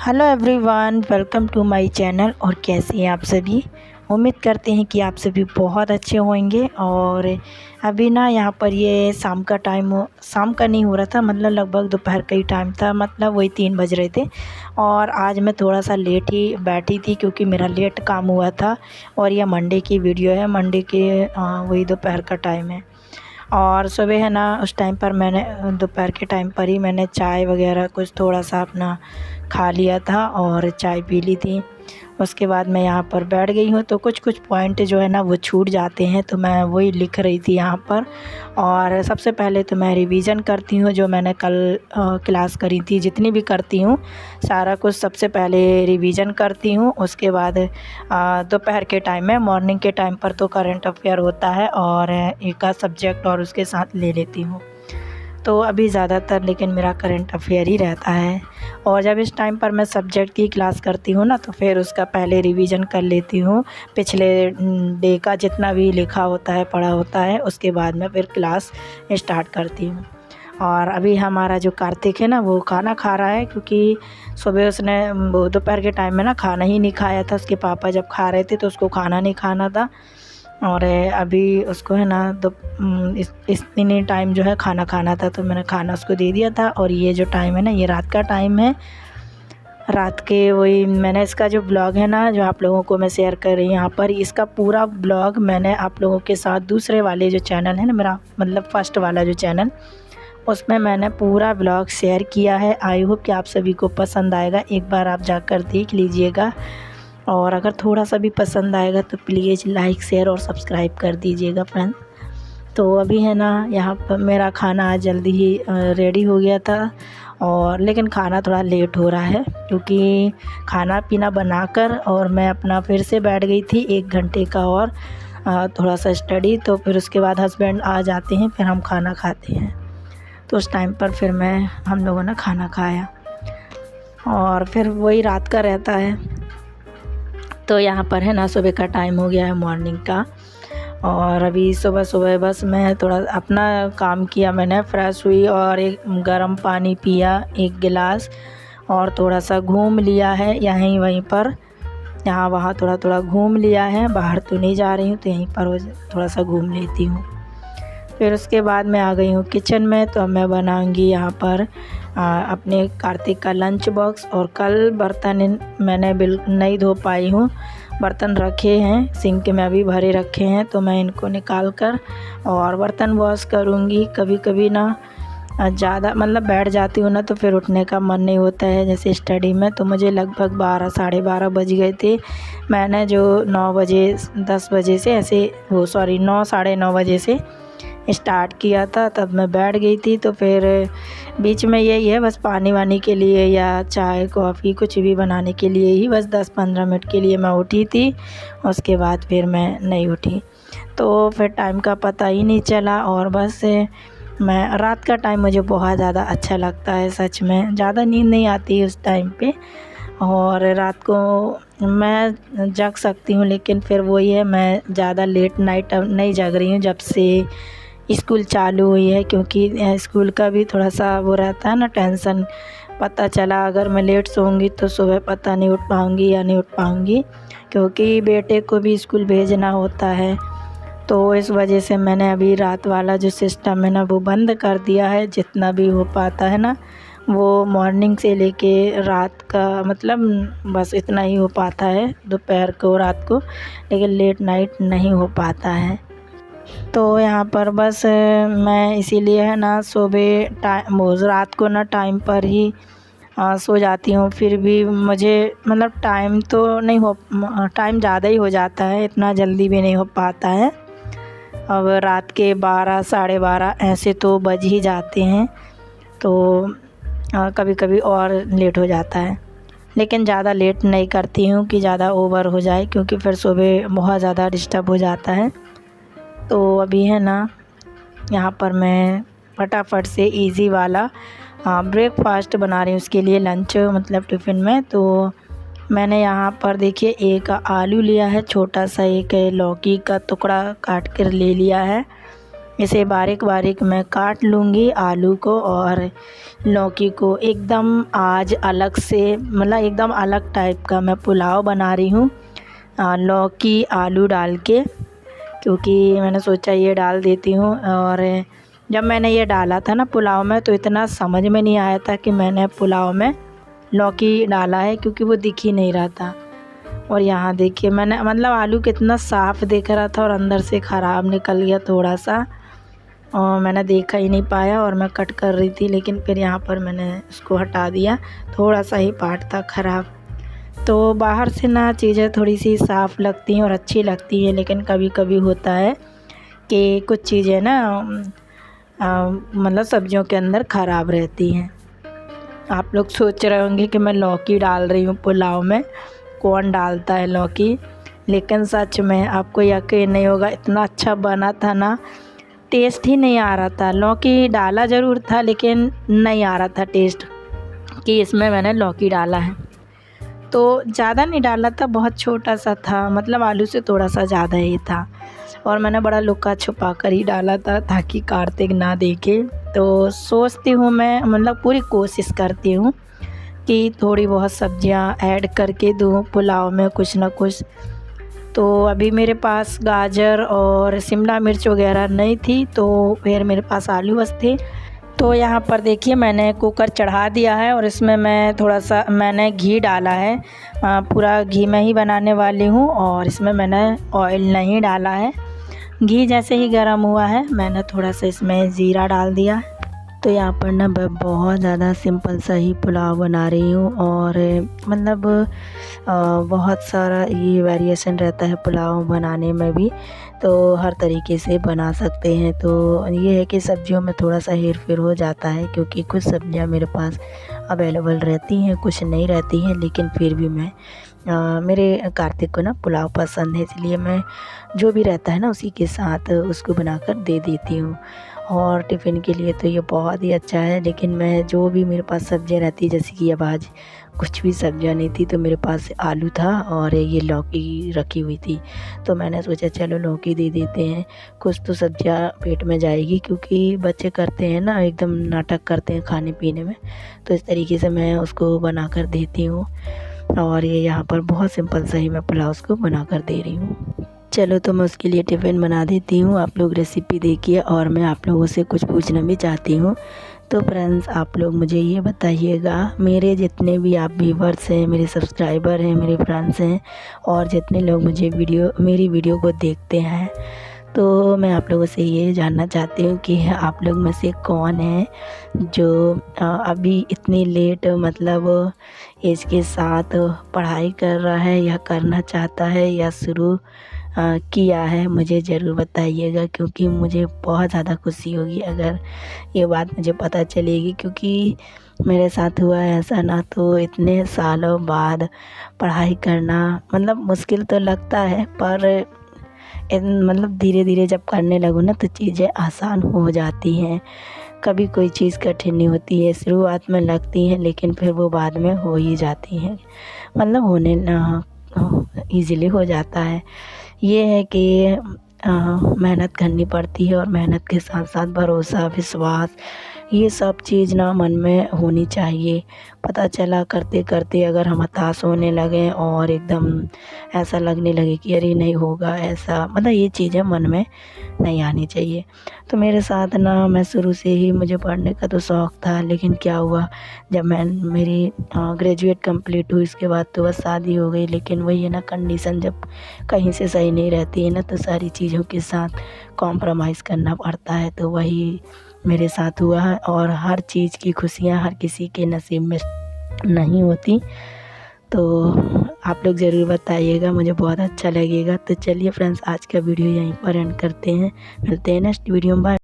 Hello everyone, welcome to my channel. और कैसे हैं आप सभी। उम्मीद करते हैं कि आप सभी बहुत अच्छे होंगे। और अभी ना यहाँ पर ये शाम का शाम का नहीं हो रहा था, मतलब लगभग दोपहर का ही टाइम था, मतलब वही 3 बज रहे थे। और आज मैं थोड़ा सा लेट ही बैठी थी क्योंकि मेरा लेट काम हुआ था। और यह मंडे की वीडियो है, मंडे के वही दोपहर का टाइम है। और सुबह है ना, उस टाइम पर मैंने दोपहर के टाइम पर ही मैंने चाय वगैरह कुछ थोड़ा सा अपना खा लिया था और चाय पी ली थी। उसके बाद मैं यहाँ पर बैठ गई हूँ, तो कुछ कुछ पॉइंट जो है ना वो छूट जाते हैं, तो मैं वही लिख रही थी यहाँ पर। और सबसे पहले तो मैं रिवीज़न करती हूँ जो मैंने कल क्लास करी थी, जितनी भी करती हूँ सारा कुछ सबसे पहले रिवीज़न करती हूँ। उसके बाद दोपहर के टाइम में, मॉर्निंग के टाइम पर तो करंट अफेयर होता है और एक आध सब्जेक्ट और उसके साथ ले लेती हूँ। तो अभी ज़्यादातर लेकिन मेरा करंट अफेयर ही रहता है। और जब इस टाइम पर मैं सब्जेक्ट की क्लास करती हूँ ना, तो फिर उसका पहले रिवीजन कर लेती हूँ, पिछले डे का जितना भी लिखा होता है, पढ़ा होता है, उसके बाद मैं फिर क्लास स्टार्ट करती हूँ। और अभी हमारा जो कार्तिक है ना, वो खाना खा रहा है, क्योंकि सुबह उसने वो दोपहर के टाइम में ना खाना ही नहीं खाया था। उसके पापा जब खा रहे थे तो उसको खाना नहीं खाना था। और अभी उसको है ना इस इतनी टाइम जो है खाना खाना था, तो मैंने खाना उसको दे दिया था। और ये जो टाइम है ना, ये रात का टाइम है। रात के वही मैंने इसका जो ब्लॉग है ना, जो आप लोगों को मैं शेयर कर रही हूँ यहाँ पर, इसका पूरा ब्लॉग मैंने आप लोगों के साथ दूसरे वाले जो चैनल है ना मेरा, मतलब फर्स्ट वाला जो चैनल, उसमें मैंने पूरा ब्लॉग शेयर किया है। आई होप कि आप सभी को पसंद आएगा, एक बार आप जाकर देख लीजिएगा। और अगर थोड़ा सा भी पसंद आएगा तो प्लीज़ लाइक, शेयर और सब्सक्राइब कर दीजिएगा फ्रेंड। तो अभी है ना, यहाँ पर मेरा खाना आज जल्दी ही रेडी हो गया था। और लेकिन खाना थोड़ा लेट हो रहा है, क्योंकि खाना पीना बनाकर और मैं अपना फिर से बैठ गई थी 1 घंटे का और थोड़ा सा स्टडी। तो फिर उसके बाद हस्बैंड आ जाते हैं, फिर हम खाना खाते हैं। तो उस टाइम पर फिर हम लोगों ने खाना खाया, और फिर वही रात का रहता है। तो यहाँ पर है ना, सुबह का टाइम हो गया है, मॉर्निंग का। और अभी सुबह सुबह बस मैं थोड़ा अपना काम किया, मैंने फ्रेश हुई और एक गर्म पानी पिया 1 गिलास, और थोड़ा सा घूम लिया है यहीं वहीं पर, यहाँ वहाँ थोड़ा थोड़ा घूम लिया है। बाहर तो नहीं जा रही हूँ, तो यहीं पर थोड़ा सा घूम लेती हूँ। फिर उसके बाद मैं आ गई हूँ किचन में। तो अब मैं बनाऊँगी यहाँ पर अपने कार्तिक का लंच बॉक्स। और कल बर्तन मैंने बिल्कुल नहीं धो पाई हूँ, बर्तन रखे हैं सिंक में, अभी भरे रखे हैं, तो मैं इनको निकाल कर और बर्तन वॉश करूँगी। कभी कभी ना ज़्यादा मतलब बैठ जाती हूँ ना, तो फिर उठने का मन नहीं होता है। जैसे स्टडी में तो मुझे लगभग 12 साढ़े 12 बज गए थे। मैंने जो 9 बजे 10 बजे से ऐसे 9 साढ़े 9 बजे से स्टार्ट किया था, तब मैं बैठ गई थी। तो फिर बीच में यही है, बस पानी वानी के लिए या चाय कॉफ़ी कुछ भी बनाने के लिए ही बस 10-15 मिनट के लिए मैं उठी थी। उसके बाद फिर मैं नहीं उठी, तो फिर टाइम का पता ही नहीं चला। और बस मैं रात का टाइम मुझे बहुत ज़्यादा अच्छा लगता है, सच में ज़्यादा नींद नहीं आती उस टाइम पे। और रात को मैं जग सकती हूँ, लेकिन फिर वही है, मैं ज़्यादा लेट नाइट अब नहीं जग रही हूँ जब से स्कूल चालू हुई है, क्योंकि स्कूल का भी थोड़ा सा वो रहता है ना टेंशन। पता चला अगर मैं लेट सोऊंगी तो सुबह पता नहीं उठ पाऊंगी या नहीं उठ पाऊंगी, क्योंकि बेटे को भी स्कूल भेजना होता है। तो इस वजह से मैंने अभी रात वाला जो सिस्टम है ना, वो बंद कर दिया है। जितना भी हो पाता है ना, वो मॉर्निंग से लेके रात का, मतलब बस इतना ही हो पाता है, दोपहर को रात को, लेकिन लेट नाइट नहीं हो पाता है। तो यहाँ पर बस मैं इसीलिए है ना, सुबह रात को ना टाइम पर ही सो जाती हूँ। फिर भी मुझे मतलब टाइम तो नहीं हो, टाइम ज़्यादा ही हो जाता है, इतना जल्दी भी नहीं हो पाता है। अब रात के 12 साढ़े 12 ऐसे तो बज ही जाते हैं, तो कभी कभी और लेट हो जाता है। लेकिन ज़्यादा लेट नहीं करती हूँ कि ज़्यादा ओवर हो जाए, क्योंकि फिर सुबह बहुत ज़्यादा डिस्टर्ब हो जाता है। तो अभी है ना, यहाँ पर मैं फटाफट से इजी वाला ब्रेकफास्ट बना रही हूँ, उसके लिए लंच मतलब टिफ़िन में। तो मैंने यहाँ पर देखिए 1 आलू लिया है छोटा सा, 1 लौकी का टुकड़ा काट कर ले लिया है, इसे बारीक बारीक मैं काट लूँगी आलू को और लौकी को। एकदम आज अलग से मतलब एकदम अलग टाइप का मैं पुलाव बना रही हूँ लौकी आलू डाल के, क्योंकि मैंने सोचा ये डाल देती हूँ। और जब मैंने ये डाला था ना पुलाव में तो इतना समझ में नहीं आया था कि मैंने पुलाव में लौकी डाला है, क्योंकि वो दिख ही नहीं रहा था। और यहाँ देखिए मैंने मतलब आलू कितना साफ़ दिख रहा था और अंदर से ख़राब निकल गया थोड़ा सा, और मैंने देखा ही नहीं पाया और मैं कट कर रही थी, लेकिन फिर यहाँ पर मैंने उसको हटा दिया। थोड़ा सा ही पार्ट था ख़राब। तो बाहर से ना चीज़ें थोड़ी सी साफ़ लगती हैं और अच्छी लगती हैं, लेकिन कभी कभी होता है कि कुछ चीज़ें ना मतलब सब्जियों के अंदर ख़राब रहती हैं। आप लोग सोच रहे होंगे कि मैं लौकी डाल रही हूँ पुलाव में, कौन डालता है लौकी, लेकिन सच में आपको यकीन नहीं होगा, इतना अच्छा बना था ना, टेस्ट ही नहीं आ रहा था। लौकी डाला ज़रूर था लेकिन नहीं आ रहा था टेस्ट कि इसमें मैंने लौकी डाला है। तो ज़्यादा नहीं डाला था, बहुत छोटा सा था, मतलब आलू से थोड़ा सा ज़्यादा ही था, और मैंने बड़ा लुका छुपा कर ही डाला था ताकि कार्तिक ना देखे। तो सोचती हूँ मैं, मतलब पूरी कोशिश करती हूँ कि थोड़ी बहुत सब्जियाँ ऐड करके दूँ पुलाव में कुछ ना कुछ। तो अभी मेरे पास गाजर और शिमला मिर्च वगैरह नहीं थी, तो फिर मेरे पास आलू बस थे। तो यहाँ पर देखिए मैंने कुकर चढ़ा दिया है और इसमें मैं थोड़ा सा मैंने घी डाला है, पूरा घी में ही बनाने वाली हूँ, और इसमें मैंने ऑयल नहीं डाला है। घी जैसे ही गर्म हुआ है मैंने थोड़ा सा इसमें ज़ीरा डाल दिया। तो यहाँ पर ना मैं बहुत ज़्यादा सिंपल सा ही पुलाव बना रही हूँ, और मतलब बहुत सारा ये वेरिएशन रहता है पुलाव बनाने में भी, तो हर तरीके से बना सकते हैं। तो ये है कि सब्जियों में थोड़ा सा हेर फेर हो जाता है, क्योंकि कुछ सब्जियां मेरे पास अवेलेबल रहती हैं, कुछ नहीं रहती हैं, लेकिन फिर भी मैं मेरे कार्तिक को ना पुलाव पसंद है, इसलिए मैं जो भी रहता है ना उसी के साथ उसको बनाकर दे देती हूँ। और टिफ़िन के लिए तो ये बहुत ही अच्छा है, लेकिन मैं जो भी मेरे पास सब्जियाँ रहती जैसे कि अब आज कुछ भी सब्जियाँ नहीं थी, तो मेरे पास आलू था और ये लौकी रखी हुई थी, तो मैंने सोचा चलो लौकी दे देते हैं, कुछ तो सब्जियाँ पेट में जाएगी, क्योंकि बच्चे करते हैं ना एकदम नाटक करते हैं खाने पीने में, तो इस तरीके से मैं उसको बना कर देती हूँ। और ये यहाँ पर बहुत सिंपल सा ही मैं पुलाव उसको बना कर दे रही हूँ। चलो तो मैं उसके लिए टिफ़िन बना देती हूँ, आप लोग रेसिपी देखिए, और मैं आप लोगों से कुछ पूछना भी चाहती हूँ। तो फ्रेंड्स आप लोग मुझे ये बताइएगा, मेरे जितने भी आप व्यूवर्स हैं, मेरे सब्सक्राइबर हैं, मेरे फ्रेंड्स हैं, और जितने लोग मुझे मेरी वीडियो को देखते हैं, तो मैं आप लोगों से ये जानना चाहती हूँ कि आप लोग में से कौन है जो अभी इतनी लेट मतलब एज के साथ पढ़ाई कर रहा है या करना चाहता है या शुरू किया है, मुझे ज़रूर बताइएगा, क्योंकि मुझे बहुत ज़्यादा खुशी होगी अगर ये बात मुझे पता चलेगी, क्योंकि मेरे साथ हुआ है ऐसा ना। तो इतने सालों बाद पढ़ाई करना मतलब मुश्किल तो लगता है, पर मतलब धीरे धीरे जब करने लगो ना तो चीज़ें आसान हो जाती हैं। कभी कोई चीज़ कठिन नहीं होती है, शुरुआत में लगती है लेकिन फिर वो बाद में हो ही जाती हैं, मतलब होने ईज़िली हो जाता है। ये है कि मेहनत करनी पड़ती है, और मेहनत के साथ साथ भरोसा, विश्वास, ये सब चीज़ ना मन में होनी चाहिए। पता चला करते करते अगर हम हताश होने लगें और एकदम ऐसा लगने लगे कि अरे नहीं होगा ऐसा, मतलब ये चीज़ें मन में नहीं आनी चाहिए। तो मेरे साथ ना मैं शुरू से ही मुझे पढ़ने का तो शौक़ था, लेकिन क्या हुआ जब मेरी ग्रेजुएट कंप्लीट हुई इसके बाद तो बस शादी हो गई। लेकिन वही है ना, कंडीशन जब कहीं से सही नहीं रहती है ना तो सारी चीज़ों के साथ कॉम्प्रोमाइज़ करना पड़ता है, तो वही मेरे साथ हुआ है। और हर चीज़ की खुशियाँ हर किसी के नसीब में नहीं होती, तो आप लोग ज़रूर बताइएगा, मुझे बहुत अच्छा लगेगा। तो चलिए फ्रेंड्स आज का वीडियो यहीं पर एंड करते हैं, मिलते हैं नेक्स्ट वीडियो में। बाय।